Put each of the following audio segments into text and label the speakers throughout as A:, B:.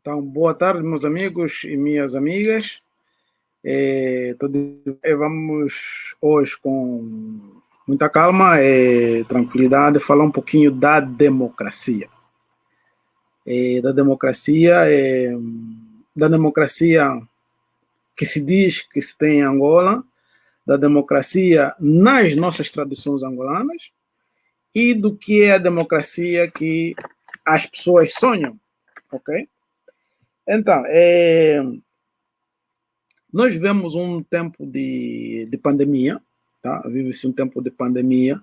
A: Então, boa tarde, meus amigos e minhas amigas. Vamos hoje, com muita calma e tranquilidade, falar um pouquinho da democracia. Da democracia, da democracia que se diz que se tem em Angola, da democracia nas nossas tradições angolanas e do que é a democracia que as pessoas sonham, ok? Então, nós vivemos um tempo de pandemia, tá? Vive-se um tempo de pandemia.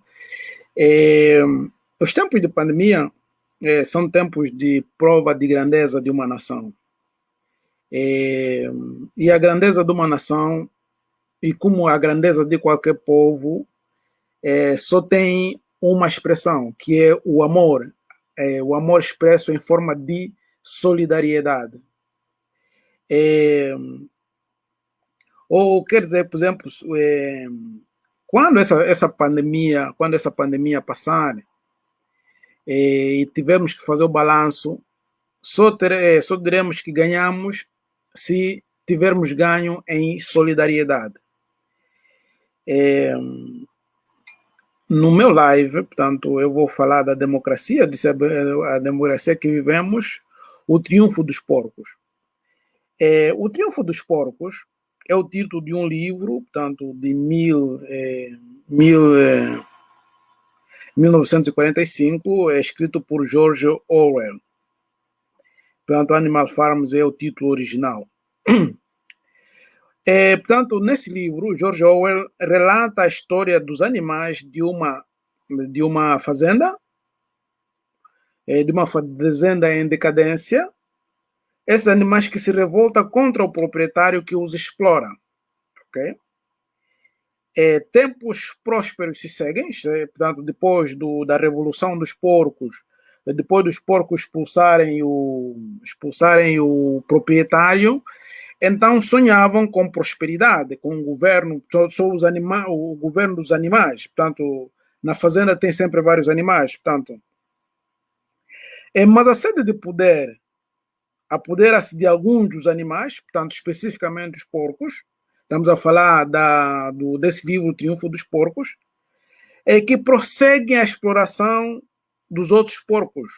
A: Os tempos de pandemia são tempos de prova de grandeza de uma nação. E a grandeza de uma nação, e como a grandeza de qualquer povo, só tem uma expressão, que é o amor expresso em forma de solidariedade. Ou quer dizer, por exemplo, quando essa pandemia passar e tivermos que fazer o balanço, só diremos que ganhamos se tivermos ganho em solidariedade. No meu live, portanto, eu vou falar da democracia, a democracia que vivemos, o triunfo dos porcos. O triunfo dos porcos é o título de um livro, portanto, de 1945, escrito por George Orwell. Portanto, Animal Farm é o título original. Portanto, nesse livro, George Orwell relata a história dos animais de uma fazenda, em decadência. Esses animais que se revoltam contra o proprietário que os explora. Okay? Tempos prósperos se seguem, portanto, depois da Revolução dos Porcos, depois dos porcos expulsarem o proprietário, então sonhavam com prosperidade, com o governo, o governo dos animais. Portanto, na fazenda tem sempre vários animais. Portanto, mas a sede de poder apodera-se de alguns dos animais, portanto, especificamente os porcos. Estamos a falar desse livro, O Triunfo dos Porcos, que prosseguem a exploração dos outros porcos.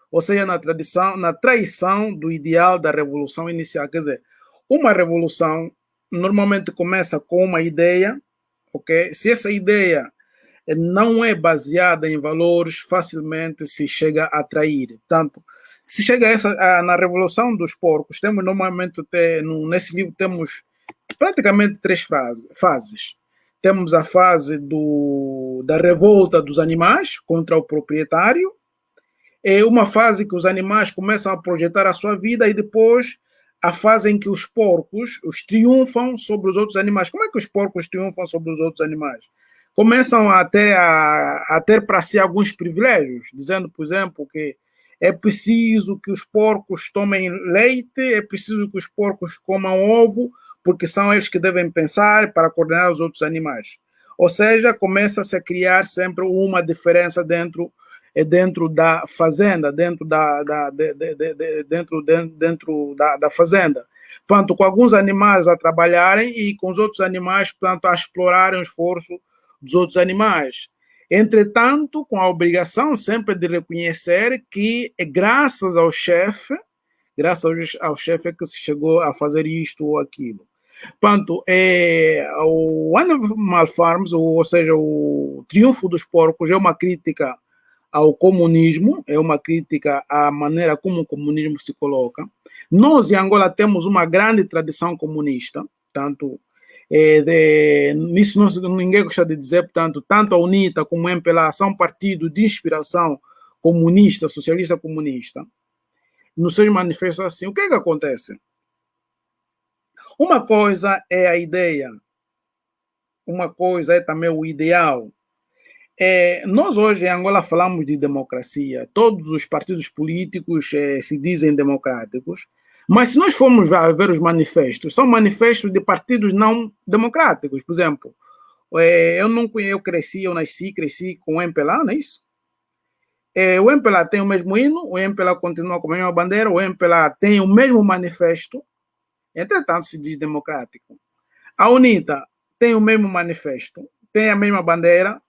A: Ou seja, na traição do ideal da revolução inicial. Quer dizer, uma revolução normalmente começa com uma ideia, ok? Se essa ideia não é baseada em valores, facilmente se chega a trair. Portanto, se chega na Revolução dos Porcos, temos normalmente, nesse livro, temos praticamente três fases. Temos a fase da revolta dos animais contra o proprietário, uma fase que os animais começam a projetar a sua vida, e depois a fase em que os porcos triunfam sobre os outros animais. Como é que os porcos triunfam sobre os outros animais? Começam a ter para si alguns privilégios, dizendo, por exemplo, que é preciso que os porcos tomem leite, é preciso que os porcos comam ovo, porque são eles que devem pensar para coordenar os outros animais. Ou seja, começa-se a criar sempre uma diferença dentro da fazenda, dentro da fazenda. Portanto, com alguns animais a trabalharem e com os outros animais, portanto, a explorarem o esforço dos outros animais. Entretanto, com a obrigação sempre de reconhecer que é graças ao chefe é que se chegou a fazer isto ou aquilo. Portanto, o Animal Farm, ou seja, o Triunfo dos Porcos, é uma crítica ao comunismo, é uma crítica à maneira como o comunismo se coloca. Nós, em Angola, temos uma grande tradição comunista, tanto nisso ninguém gosta de dizer, portanto, tanto a UNITA como a MPLA são partidos de inspiração comunista, socialista comunista. Nos seus manifestos assim, o que é que acontece? Uma coisa é a ideia, uma coisa é também o ideal. Nós hoje em Angola falamos de democracia, todos os partidos políticos se dizem democráticos, mas se nós formos ver os manifestos, são manifestos de partidos não democráticos. Por exemplo, eu nasci com o MPLA, não é isso? O MPLA tem o mesmo hino, o MPLA continua com a mesma bandeira, o MPLA tem o mesmo manifesto, entretanto se diz democrático. A UNITA tem o mesmo manifesto, tem a mesma bandeira,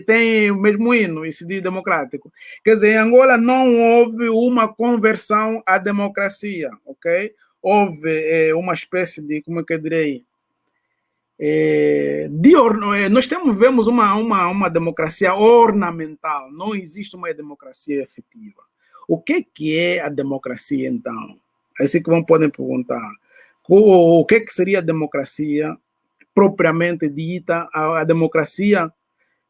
A: tem o mesmo hino e se diz democrático. Quer dizer, em Angola não houve uma conversão à democracia, ok? Houve uma espécie de, como é que eu direi, nós vemos uma democracia ornamental, não existe uma democracia efetiva. O que é a democracia, então? É isso que podem perguntar. O que seria a democracia propriamente dita, a democracia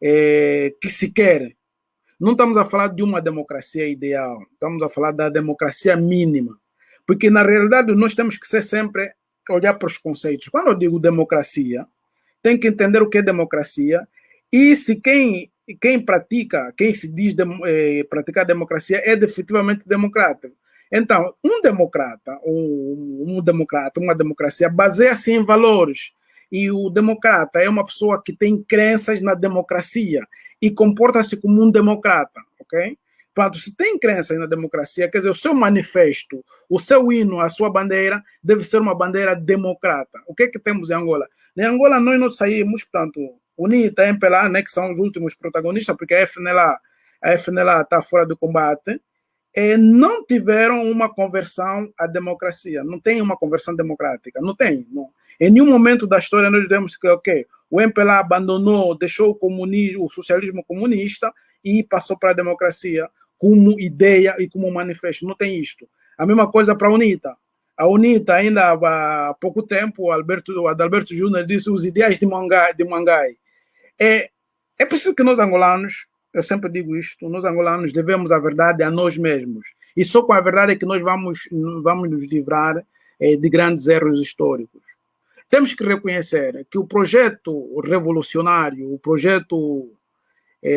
A: que se quer? Não estamos a falar de uma democracia ideal, estamos a falar da democracia mínima. Porque, na realidade, nós temos que ser sempre olhar para os conceitos. Quando eu digo democracia, tem que entender o que é democracia e se quem pratica, quem se diz praticar democracia é definitivamente democrático. Então, um democrata, uma democracia baseia-se em valores. E o democrata é uma pessoa que tem crenças na democracia e comporta-se como um democrata, ok? Portanto, se tem crença na democracia, quer dizer, o seu manifesto, o seu hino, a sua bandeira, deve ser uma bandeira democrata. O que é que temos em Angola? Em Angola, nós não saímos, portanto, UNITA, MPLA, né, que são os últimos protagonistas, porque a FNLA está fora do combate, não tiveram uma conversão à democracia. Não tem uma conversão democrática. Não tem. Não. Em nenhum momento da história nós vemos que, ok, o MPLA abandonou, deixou o socialismo comunista e passou para a democracia como ideia e como manifesto. Não tem isto. A mesma coisa para a UNITA. A UNITA, ainda há pouco tempo, o Adalberto Júnior disse os ideais de Mangai. É preciso que nós angolanos, eu sempre digo isto, nós angolanos devemos a verdade a nós mesmos. E só com a verdade é que nós vamos nos livrar de grandes erros históricos. Temos que reconhecer que o projeto revolucionário, o projeto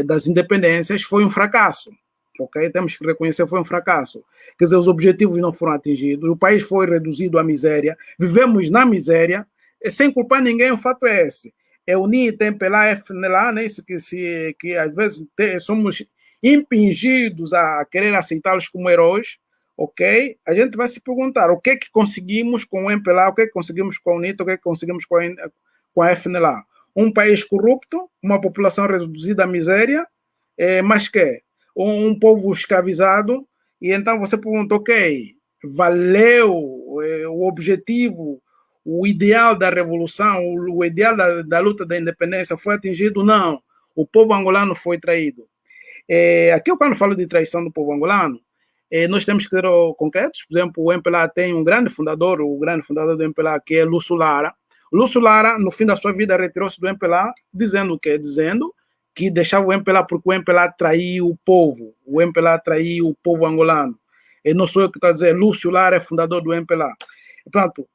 A: das independências foi um fracasso. Okay? Temos que reconhecer que foi um fracasso. Quer dizer, os objetivos não foram atingidos, o país foi reduzido à miséria, vivemos na miséria, sem culpar ninguém, o fato é esse. É unir, tem pela FNLA, né? Isso que às vezes somos impingidos a querer aceitá-los como heróis, ok? A gente vai se perguntar o que é que conseguimos com o MPLA, o que é que conseguimos com a UNITA, o que é que conseguimos com a FNLA. Um país corrupto, uma população reduzida à miséria, mas que um povo escravizado, e então você pergunta, ok, valeu o objetivo, o ideal da revolução, o ideal da luta da independência foi atingido? Não. O povo angolano foi traído. Aqui eu quando falo de traição do povo angolano, nós temos que ser concretos. Por exemplo, o MPLA tem o grande fundador do MPLA, que é Lúcio Lara. Lúcio Lara, no fim da sua vida, retirou-se do MPLA, dizendo o quê? Dizendo que deixava o MPLA porque o MPLA traiu o povo angolano. Não sou eu que estou a dizer, Lúcio Lara é fundador do MPLA. Portanto,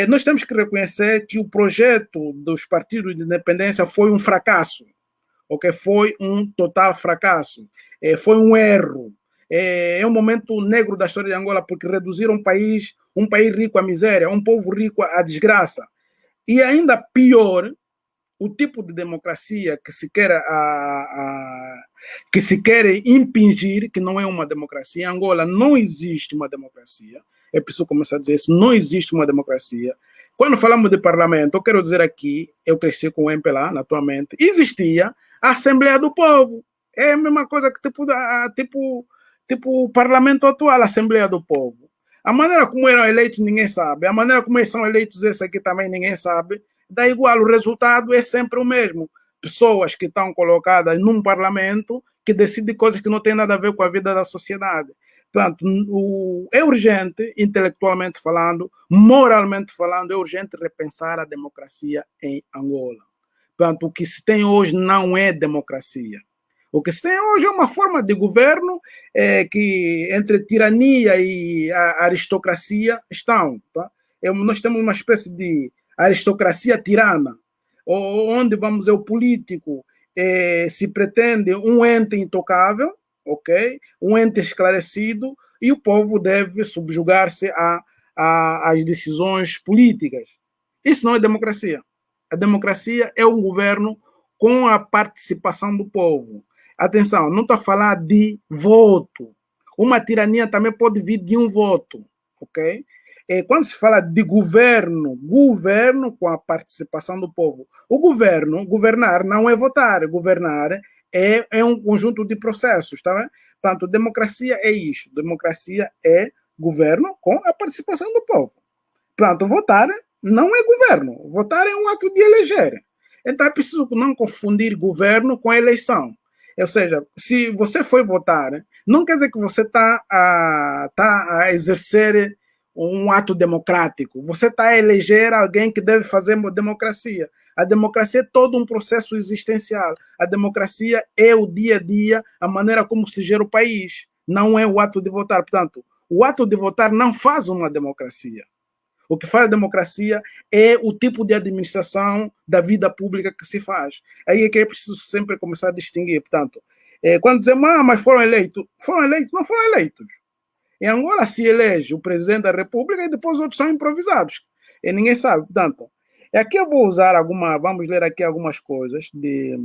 A: nós temos que reconhecer que o projeto dos partidos de independência foi um fracasso, okay? Foi um total fracasso, foi um erro. É um momento negro da história de Angola, porque reduziram um país rico à miséria, um povo rico à desgraça. E ainda pior, o tipo de democracia que se quer impingir, que não é uma democracia. Em Angola não existe uma democracia. É preciso começar a dizer isso. Não existe uma democracia. Quando falamos de parlamento, eu quero dizer aqui, eu cresci com o MPLA, naturalmente, existia a Assembleia do Povo. É a mesma coisa que tipo o parlamento atual, a Assembleia do Povo. A maneira como eram eleitos, ninguém sabe. A maneira como eles são eleitos, esse aqui também ninguém sabe. Dá igual, o resultado é sempre o mesmo. Pessoas que estão colocadas num parlamento que decidem coisas que não têm nada a ver com a vida da sociedade. Portanto, é urgente, intelectualmente falando, moralmente falando, é urgente repensar a democracia em Angola. Portanto, o que se tem hoje não é democracia. O que se tem hoje é uma forma de governo que entre tirania e a aristocracia estão. Tá? Nós temos uma espécie de aristocracia tirana, onde, vamos dizer, o político se pretende um ente intocável, ok? Um ente esclarecido, e o povo deve subjugar-se às decisões políticas. Isso não é democracia. A democracia é um governo com a participação do povo. Atenção, não estou a falar de voto. Uma tirania também pode vir de um voto, ok? Quando se fala de governo, governo com a participação do povo. O governo, governar não é votar, governar é um conjunto de processos, tá bem? Portanto, democracia é isso. Democracia é governo com a participação do povo. Portanto, votar não é governo. Votar é um ato de eleger. Então, é preciso não confundir governo com a eleição. Ou seja, se você foi votar, não quer dizer que você está a exercer um ato democrático. Você está a eleger alguém que deve fazer democracia. A democracia é todo um processo existencial. A democracia é o dia a dia, a maneira como se gera o país. Não é o ato de votar. Portanto, o ato de votar não faz uma democracia. O que faz a democracia é o tipo de administração da vida pública que se faz. Aí é que é preciso sempre começar a distinguir. Portanto, quando dizemos, mas foram eleitos, não foram eleitos. Em Angola se elege o presidente da República e depois outros são improvisados. E ninguém sabe. Portanto, aqui eu vou usar vamos ler aqui algumas coisas de...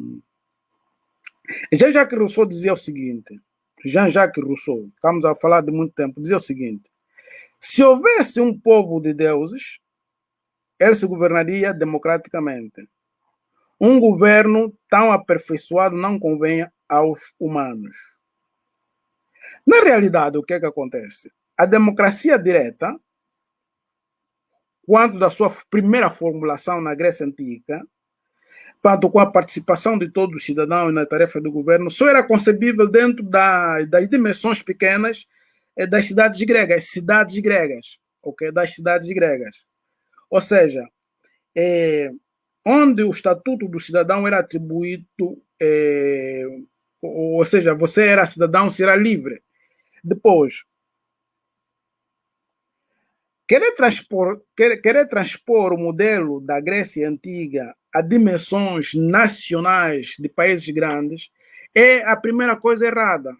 A: Jean-Jacques Rousseau dizia o seguinte, Jean-Jacques Rousseau, estamos a falar de muito tempo, dizia o seguinte: se houvesse um povo de deuses, ele se governaria democraticamente. Um governo tão aperfeiçoado não convém aos humanos. Na realidade, o que é que acontece? A democracia direta, quando da sua primeira formulação na Grécia Antiga, quando com a participação de todos os cidadãos na tarefa do governo, só era concebível dentro das dimensões pequenas das cidades gregas, ok? Das cidades gregas. Ou seja, onde o estatuto do cidadão era atribuído, ou seja, você era cidadão, você era livre. Depois, querer transpor o modelo da Grécia Antiga a dimensões nacionais de países grandes é a primeira coisa errada.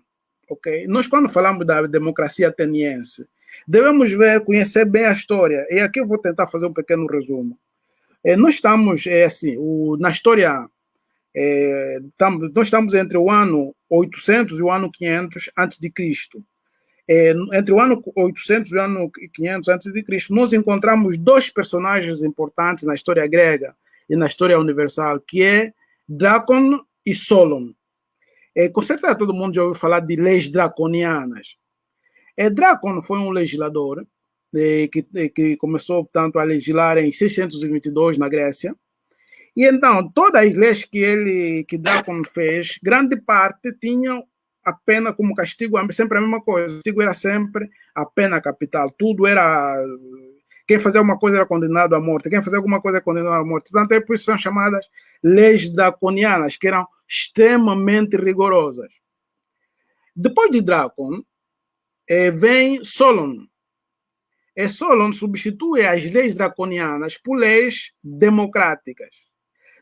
A: Okay? Nós, quando falamos da democracia ateniense, devemos conhecer bem a história. E aqui eu vou tentar fazer um pequeno resumo. Nós estamos, na história, nós estamos entre o ano 800 e o ano 500 a.C. Entre o ano 800 e o ano 500 a.C., nós encontramos dois personagens importantes na história grega e na história universal, que é Drácon e Solon. Com certeza todo mundo já ouviu falar de leis draconianas. Drácon foi um legislador que começou, portanto, a legislar em 622 na Grécia. E então, todas as leis que Drácon fez, grande parte tinham a pena como castigo, sempre a mesma coisa. O castigo era sempre a pena capital. Tudo era... Quem fazia alguma coisa era condenado à morte. Quem fazia alguma coisa era condenado à morte. Portanto, é por isso que são chamadas leis draconianas, que eram extremamente rigorosas. Depois de Drácon, vem Solon. Solon substitui as leis draconianas por leis democráticas.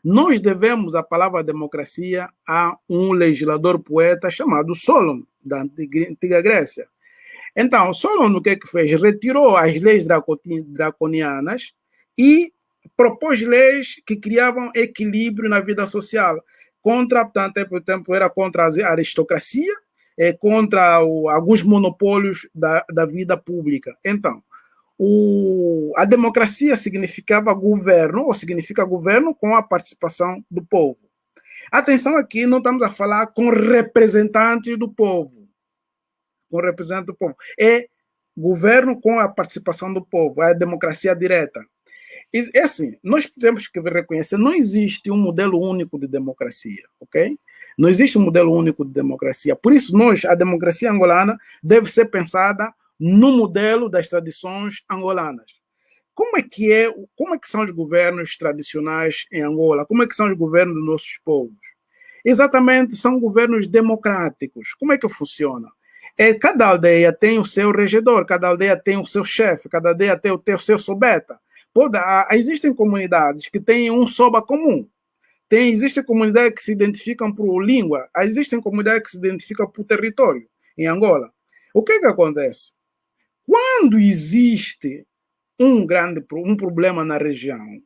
A: Nós devemos a palavra democracia a um legislador poeta chamado Solon, da antiga Grécia. Então, Solon o que fez? Retirou as leis draconianas e propôs leis que criavam equilíbrio na vida social. Portanto, era contra a aristocracia, contra alguns monopólios da vida pública. Então, a democracia significava governo, ou significa governo com a participação do povo. Atenção aqui, não estamos a falar com representantes do povo. Com representantes do povo. É governo com a participação do povo, é a democracia direta. É assim, nós temos que reconhecer, não existe um modelo único de democracia, ok? Não existe um modelo único de democracia. Por isso, a democracia angolana deve ser pensada no modelo das tradições angolanas. Como é que são os governos tradicionais em Angola? Como é que são os governos dos nossos povos? Exatamente, são governos democráticos. Como é que funciona? Cada aldeia tem o seu regedor, cada aldeia tem o seu chefe, cada aldeia tem o seu sobeta. Existem comunidades que têm um soba comum. Existem comunidades que se identificam por língua. Existem comunidades que se identificam por território em Angola. O que acontece? Quando existe um problema na região,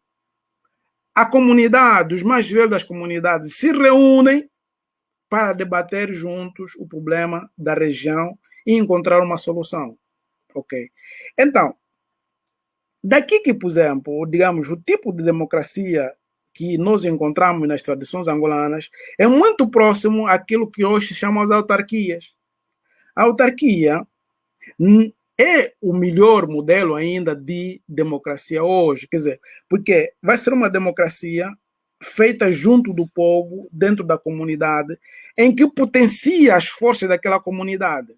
A: a comunidade, os mais velhos das comunidades se reúnem para debater juntos o problema da região e encontrar uma solução. Ok? Então, daqui que, por exemplo, digamos, o tipo de democracia que nós encontramos nas tradições angolanas é muito próximo àquilo que hoje se chama as autarquias. A autarquia é o melhor modelo ainda de democracia hoje, quer dizer, porque vai ser uma democracia feita junto do povo, dentro da comunidade, em que potencia as forças daquela comunidade.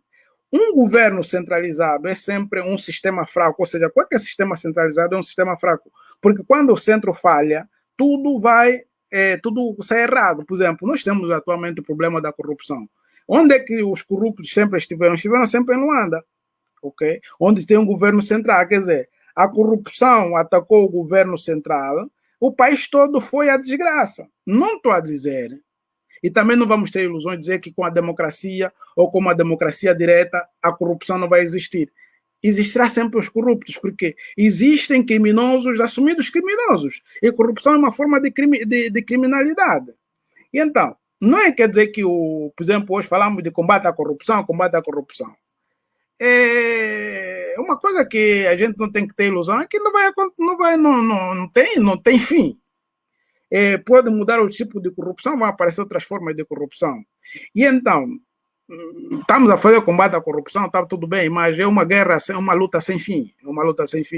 A: Um governo centralizado é sempre um sistema fraco, ou seja, qualquer sistema centralizado é um sistema fraco, porque quando o centro falha, tudo sai errado. Por exemplo, nós temos atualmente o problema da corrupção. Onde é que os corruptos sempre estiveram? Estiveram sempre em Luanda, ok? Onde tem um governo central, quer dizer, a corrupção atacou o governo central, o país todo foi à desgraça. Não estou a dizer. E também não vamos ter ilusões de dizer que com a democracia ou com uma democracia direta a corrupção não vai existir. Existirá sempre os corruptos, porque existem criminosos assumidos criminosos. E corrupção é uma forma de criminalidade. E então, não é quer dizer que, por exemplo, hoje falamos de combate à corrupção. É uma coisa que a gente não tem que ter ilusão, é que não tem fim. Pode mudar o tipo de corrupção, vão aparecer outras formas de corrupção. E então, estamos a fazer combate à corrupção, está tudo bem, mas é uma guerra, uma luta sem fim.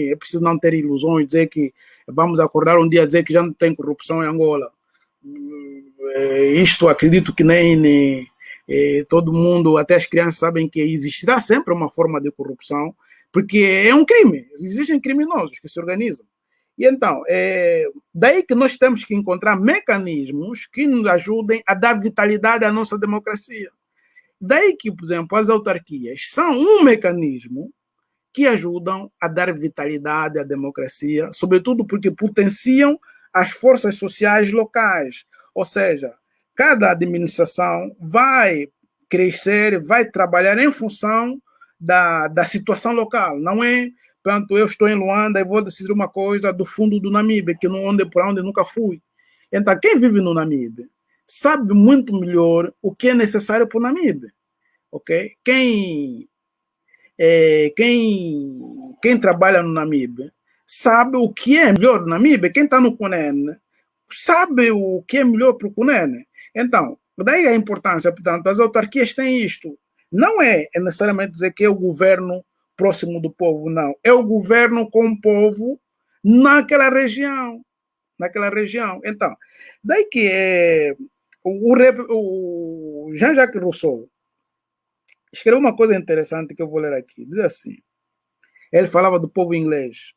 A: É preciso não ter ilusões, dizer que vamos acordar um dia e dizer que já não tem corrupção em Angola. Isto acredito que nem todo mundo, até as crianças, sabem que existirá sempre uma forma de corrupção, porque é um crime. Existem criminosos que se organizam. E então, daí que nós temos que encontrar mecanismos que nos ajudem a dar vitalidade à nossa democracia. Daí que, por exemplo, as autarquias são um mecanismo que ajudam a dar vitalidade à democracia, sobretudo porque potenciam as forças sociais locais. Ou seja, cada administração vai crescer, vai trabalhar em função da situação local. Não é, portanto, eu estou em Luanda e vou decidir uma coisa do fundo do Namibe, por onde nunca fui. Então, quem vive no Namibe sabe muito melhor o que é necessário para o Namibe. Okay? Quem trabalha no Namibe sabe o que é melhor no Namibe. Quem está no Cunene sabe o que é melhor para o Cunene. Então, daí a importância, portanto, as autarquias têm isto. Não é necessariamente dizer que é o governo próximo do povo, não. É o governo com o povo naquela região. Então, daí que o Jean-Jacques Rousseau escreveu uma coisa interessante que eu vou ler aqui. Diz assim, ele falava do povo inglês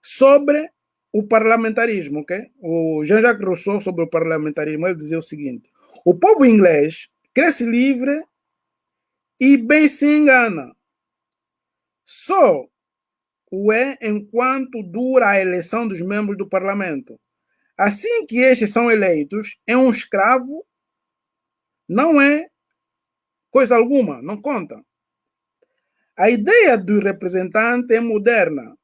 A: sobre o parlamentarismo, ok? O Jean-Jacques Rousseau, sobre o parlamentarismo, ele dizia o seguinte: o povo inglês cresce livre e bem se engana. Só o é enquanto dura a eleição dos membros do parlamento. Assim que estes são eleitos, é um escravo, não é coisa alguma, não conta. A ideia do representante é moderna.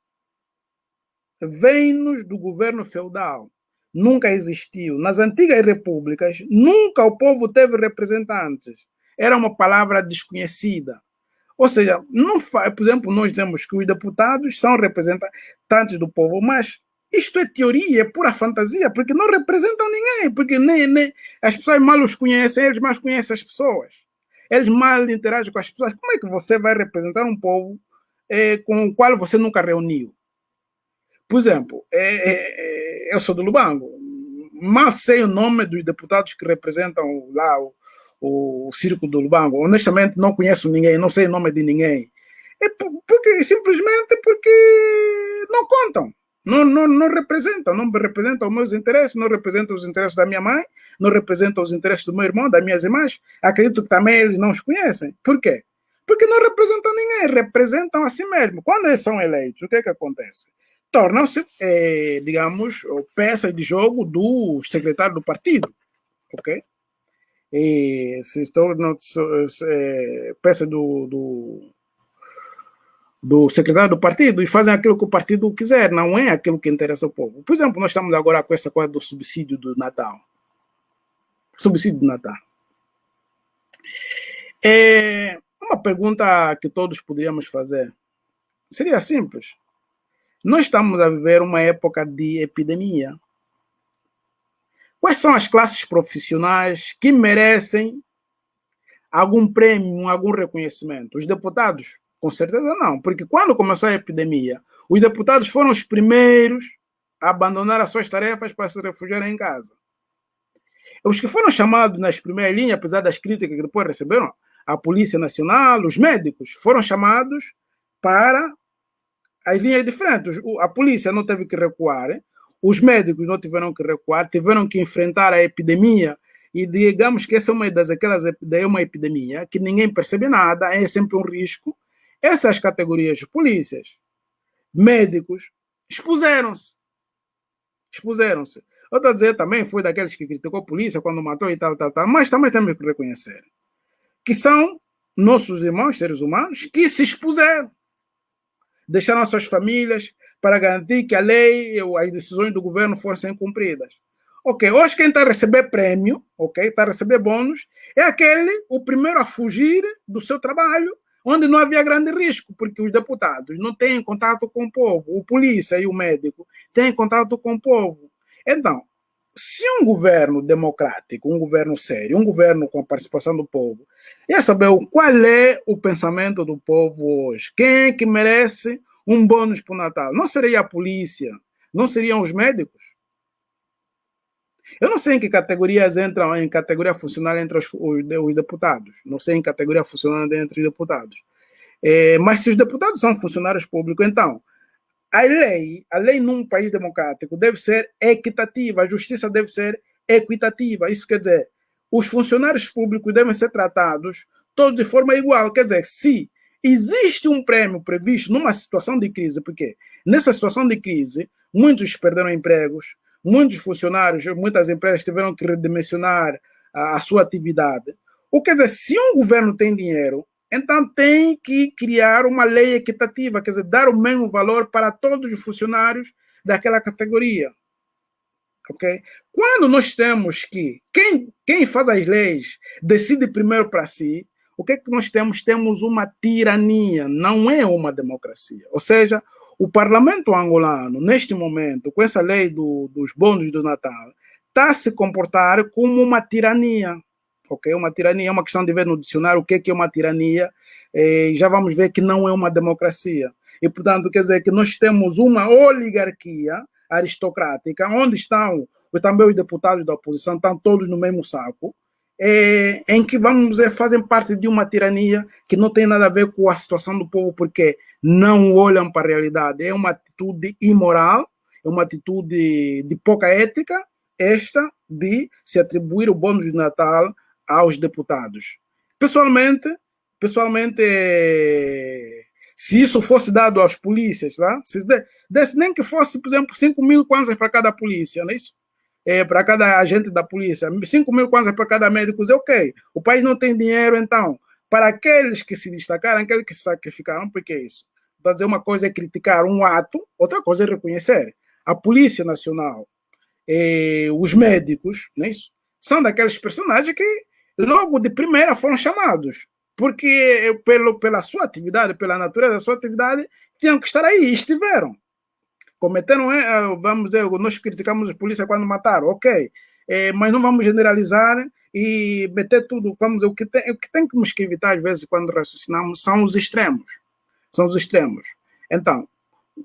A: Vem-nos do governo feudal. Nunca existiu. Nas antigas repúblicas, nunca o povo teve representantes. Era uma palavra desconhecida. Ou seja, por exemplo, nós dizemos que os deputados são representantes do povo, mas isto é teoria, é pura fantasia, porque não representam ninguém, porque nem as pessoas mal os conhecem, eles mais conhecem as pessoas. Eles mal interagem com as pessoas. Como é que você vai representar um povo com o qual você nunca reuniu? Por exemplo, eu sou do Lubango, mas sei o nome dos deputados que representam lá o Círculo do Lubango. Honestamente, não conheço ninguém, não sei o nome de ninguém. Simplesmente porque não contam, não representam os meus interesses, não representam os interesses da minha mãe, não representam os interesses do meu irmão, das minhas irmãs. Acredito que também eles não os conhecem. Por quê? Porque não representam ninguém, representam a si mesmo. Quando eles são eleitos, o que é que acontece? Tornam-se, digamos, peça de jogo do secretário do partido, ok? E se tornam peça do secretário do partido e fazem aquilo que o partido quiser, não é aquilo que interessa ao povo. Por exemplo, nós estamos agora com essa coisa do subsídio do Natal. Subsídio de Natal. É uma pergunta que todos poderíamos fazer. Seria simples. Nós estamos a viver uma época de epidemia. Quais são as classes profissionais que merecem algum prêmio, algum reconhecimento? Os deputados? Com certeza não, porque quando começou a epidemia, os deputados foram os primeiros a abandonar as suas tarefas para se refugiarem em casa. Os que foram chamados nas primeiras linhas, apesar das críticas que depois receberam, a Polícia Nacional, os médicos, foram chamados para as linhas diferentes. A polícia não teve que recuar, os médicos não tiveram que recuar, tiveram que enfrentar a epidemia, e digamos que essa é uma uma epidemia que ninguém percebe nada, é sempre um risco. Essas categorias de polícias, médicos, expuseram-se. Eu estou a dizer também, foi daqueles que criticou a polícia quando matou e tal, mas também temos que reconhecer que são nossos irmãos, seres humanos, que se expuseram. Deixaram suas famílias para garantir que a lei ou as decisões do governo fossem cumpridas. Ok, hoje quem está a receber prêmio, ok, está a receber bônus, é o primeiro a fugir do seu trabalho, onde não havia grande risco, porque os deputados não têm contato com o povo, o polícia e o médico têm contato com o povo. Então, se um governo democrático, um governo sério, um governo com a participação do povo, ia saber qual é o pensamento do povo hoje. Quem é que merece um bônus para o Natal? Não seria a polícia? Não seriam os médicos? Eu não sei em que categorias entram, em categoria funcional entre os deputados. Não sei em categoria funcional entre os deputados. Mas se os deputados são funcionários públicos, então a lei num país democrático deve ser equitativa, a justiça deve ser equitativa. Isso quer dizer, os funcionários públicos devem ser tratados todos de forma igual. Quer dizer, se existe um prêmio previsto numa situação de crise, porque nessa situação de crise, muitos perderam empregos, muitos funcionários, muitas empresas tiveram que redimensionar a sua atividade. Ou quer dizer, se um governo tem dinheiro, então tem que criar uma lei equitativa, quer dizer, dar o mesmo valor para todos os funcionários daquela categoria. Okay? Quando nós temos que quem faz as leis decide primeiro para si, o que é que nós temos? Temos uma tirania, não é uma democracia. Ou seja, o parlamento angolano, neste momento, com essa lei dos bônus do Natal, está a se comportar como uma tirania. Okay? Uma tirania é uma questão de ver no dicionário o que é uma tirania, e já vamos ver que não é uma democracia. E, portanto, quer dizer que nós temos uma oligarquia aristocrática, onde estão também os deputados da oposição, estão todos no mesmo saco, em que, vamos dizer, fazem parte de uma tirania que não tem nada a ver com a situação do povo, porque não olham para a realidade. É uma atitude imoral, é uma atitude de pouca ética, esta de se atribuir o bônus de Natal aos deputados. Pessoalmente, se isso fosse dado às polícias, tá? Se desse nem que fosse, por exemplo, 5.000 kwanzas para cada polícia, não é isso? Para cada agente da polícia, 5.000 kwanzas para cada médico, é ok. O país não tem dinheiro, então, para aqueles que se destacaram, aqueles que se sacrificaram, porque é isso. Para dizer, uma coisa é criticar um ato, outra coisa é reconhecer. A Polícia Nacional, os médicos, não é isso? São daqueles personagens que logo de primeira foram chamados, porque pela sua atividade, pela natureza da sua atividade, tinham que estar aí, e estiveram. Cometeram, vamos dizer, nós criticamos os polícias quando mataram, ok, mas não vamos generalizar e meter tudo, vamos dizer, o que temos que evitar às vezes quando raciocinamos são os extremos. Então,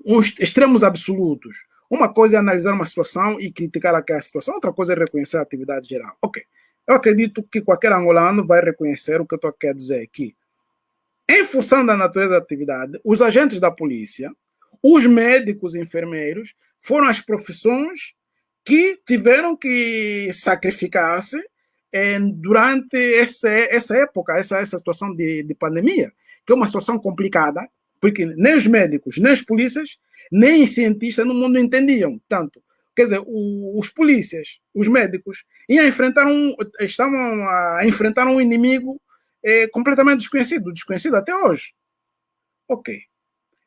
A: os extremos absolutos. Uma coisa é analisar uma situação e criticar aquela situação, outra coisa é reconhecer a atividade geral. Ok. Eu acredito que qualquer angolano vai reconhecer o que eu estou querendo dizer aqui. Em função da natureza da atividade, os agentes da polícia, os médicos e enfermeiros foram as profissões que tiveram que sacrificar-se durante essa época, essa situação de pandemia, que é uma situação complicada, porque nem os médicos, nem os polícias, nem os cientistas no mundo entendiam tanto. Quer dizer, os polícias, os médicos, estavam a enfrentar um inimigo completamente desconhecido até hoje. Ok.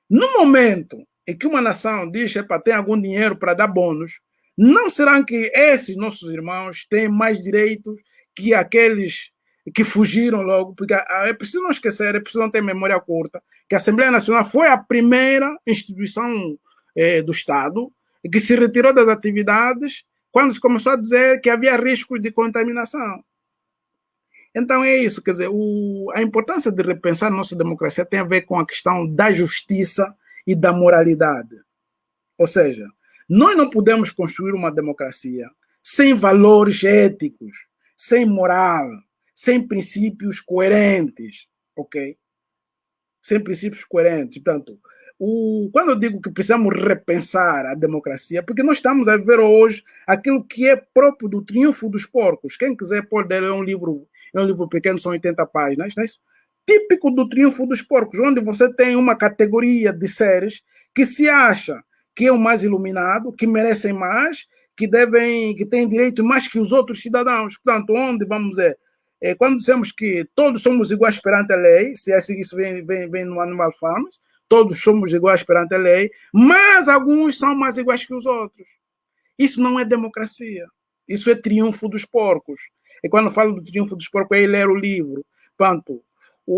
A: No momento em que uma nação diz que tem algum dinheiro para dar bônus, não será que esses nossos irmãos têm mais direitos que aqueles que fugiram logo, porque é preciso não esquecer, é preciso não ter memória curta, que a Assembleia Nacional foi a primeira instituição do Estado que se retirou das atividades quando se começou a dizer que havia riscos de contaminação. Então é isso, quer dizer, a importância de repensar a nossa democracia tem a ver com a questão da justiça e da moralidade. Ou seja, nós não podemos construir uma democracia sem valores éticos, sem moral, sem princípios coerentes, ok? Sem princípios coerentes. Portanto, quando eu digo que precisamos repensar a democracia, porque nós estamos a viver hoje aquilo que é próprio do triunfo dos porcos. Quem quiser pode ler, é um livro pequeno, são 80 páginas, não é isso? Típico do triunfo dos porcos, onde você tem uma categoria de seres que se acha que é o mais iluminado, que merecem mais, que têm direito mais que os outros cidadãos. Portanto, onde, vamos dizer, quando dizemos que todos somos iguais perante a lei, se isso vem no Animal Farms, todos somos iguais perante a lei, mas alguns são mais iguais que os outros. Isso não é democracia. Isso é triunfo dos porcos. E quando falo do triunfo dos porcos, é ler o livro. Portanto,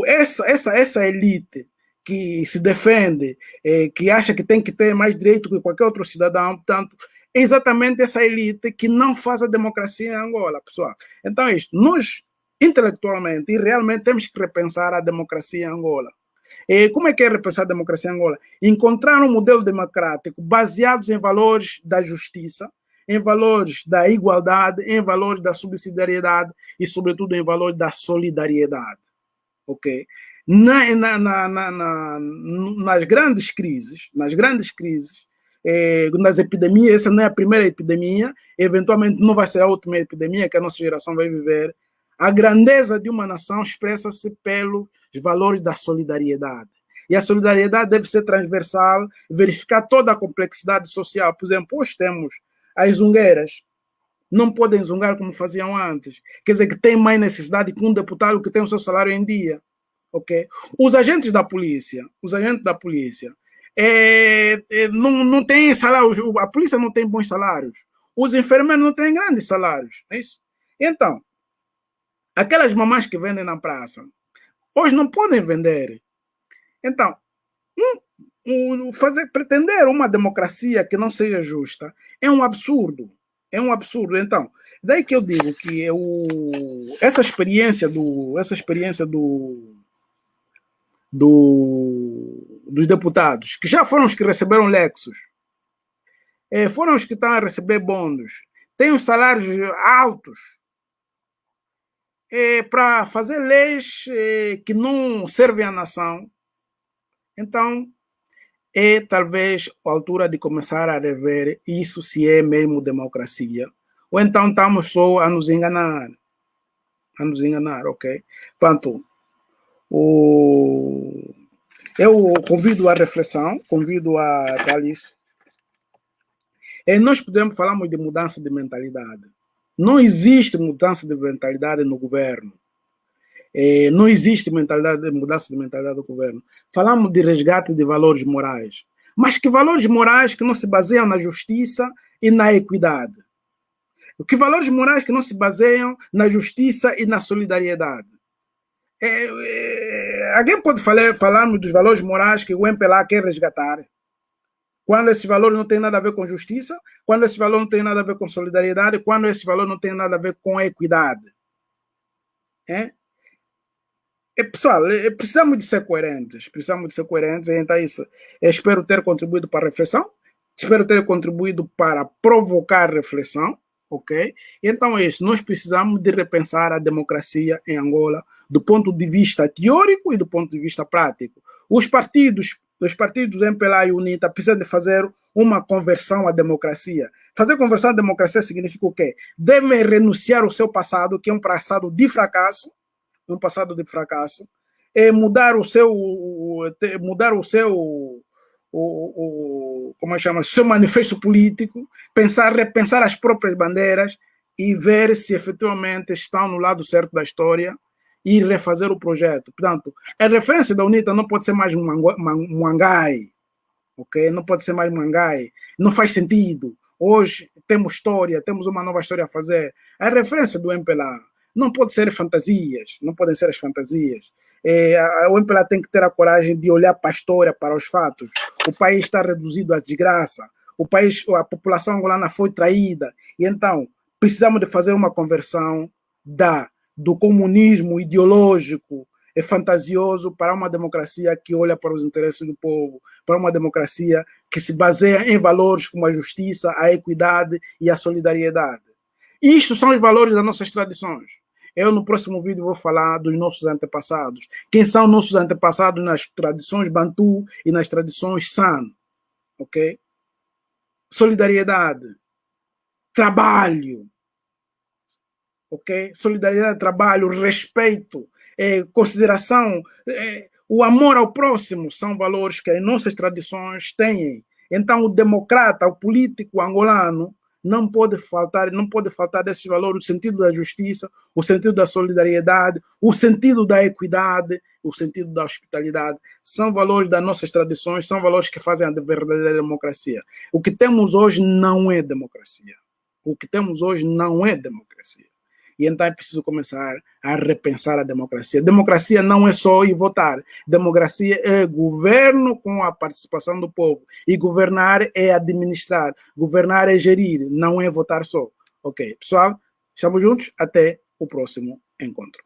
A: essa elite que se defende, que acha que tem que ter mais direito que qualquer outro cidadão, portanto, é exatamente essa elite que não faz a democracia em Angola, pessoal. Então é isto. Nós, intelectualmente e realmente, temos que repensar a democracia em Angola. Como é que é repensar a democracia em Angola? Encontrar um modelo democrático baseado em valores da justiça, em valores da igualdade, em valores da subsidiariedade e, sobretudo, em valores da solidariedade. Ok? Nas grandes crises, nas epidemias, essa não é a primeira epidemia, eventualmente não vai ser a última epidemia que a nossa geração vai viver. A grandeza de uma nação expressa-se pelos valores da solidariedade. E a solidariedade deve ser transversal, verificar toda a complexidade social. Por exemplo, hoje temos as zungueiras, não podem zungar como faziam antes. Quer dizer, que tem mais necessidade que um deputado que tem o seu salário em dia. Okay? Os agentes da polícia não têm salário, a polícia não tem bons salários, os enfermeiros não têm grandes salários, é isso? Então, aquelas mamães que vendem na praça, hoje não podem vender. Então, pretender uma democracia que não seja justa é um absurdo. É um absurdo. Então, daí que eu digo que essa experiência dos deputados, que já foram os que receberam Lexus, foram os que estão a receber bônus, têm os salários altos, para fazer leis que não servem à nação. Então, é talvez a altura de começar a rever isso, se é mesmo democracia, ou então estamos só a nos enganar, ok? Portanto, eu convido a reflexão, convido a dar isso. Nós podemos falar de mudança de mentalidade. Não existe mudança de mentalidade no governo. Não existe mudança de mentalidade do governo. Falamos de resgate de valores morais. Mas que valores morais que não se baseiam na justiça e na equidade? Que valores morais que não se baseiam na justiça e na solidariedade? Alguém pode falar-me dos valores morais que o MPLA quer resgatar? Quando esse valor não tem nada a ver com justiça, quando esse valor não tem nada a ver com solidariedade, quando esse valor não tem nada a ver com equidade. Pessoal, precisamos de ser coerentes. Então, isso. Eu espero ter contribuído para a reflexão, espero ter contribuído para provocar reflexão, ok? Então, é isso. Nós precisamos de repensar a democracia em Angola do ponto de vista teórico e do ponto de vista prático. Os partidos MPLA e UNITA precisam de fazer uma conversão à democracia. Fazer conversão à democracia significa o quê? Devem renunciar ao seu passado, que é um passado de fracasso, mudar o seu manifesto político, repensar as próprias bandeiras e ver se efetivamente estão no lado certo da história e refazer o projeto. Portanto, a referência da UNITA não pode ser mais um Angai, ok? Não pode ser mais um Angai, não faz sentido. Hoje temos uma nova história a fazer. A referência do MPLA Não pode ser fantasias, não podem ser as fantasias. O MPLA tem que ter a coragem de olhar para a história, para os fatos. O país está reduzido à desgraça. O país, a população angolana foi traída. E então, precisamos de fazer uma conversão do comunismo ideológico e fantasioso para uma democracia que olha para os interesses do povo, para uma democracia que se baseia em valores como a justiça, a equidade e a solidariedade. Isto são os valores das nossas tradições. Eu, no próximo vídeo, vou falar dos nossos antepassados. Quem são nossos antepassados nas tradições Bantu e nas tradições San. Ok? Solidariedade. Trabalho. Ok? Solidariedade, trabalho, respeito, consideração, o amor ao próximo são valores que as nossas tradições têm. Então, o democrata, o político angolano, não pode faltar desses valores, o sentido da justiça, o sentido da solidariedade, o sentido da equidade, o sentido da hospitalidade. São valores das nossas tradições, são valores que fazem a verdadeira democracia. O que temos hoje não é democracia. O que temos hoje não é democracia. E então é preciso começar a repensar a democracia. Democracia não é só ir votar. Democracia é governo com a participação do povo. E governar é administrar. Governar é gerir, não é votar só. Ok, pessoal? Estamos juntos? Até o próximo encontro.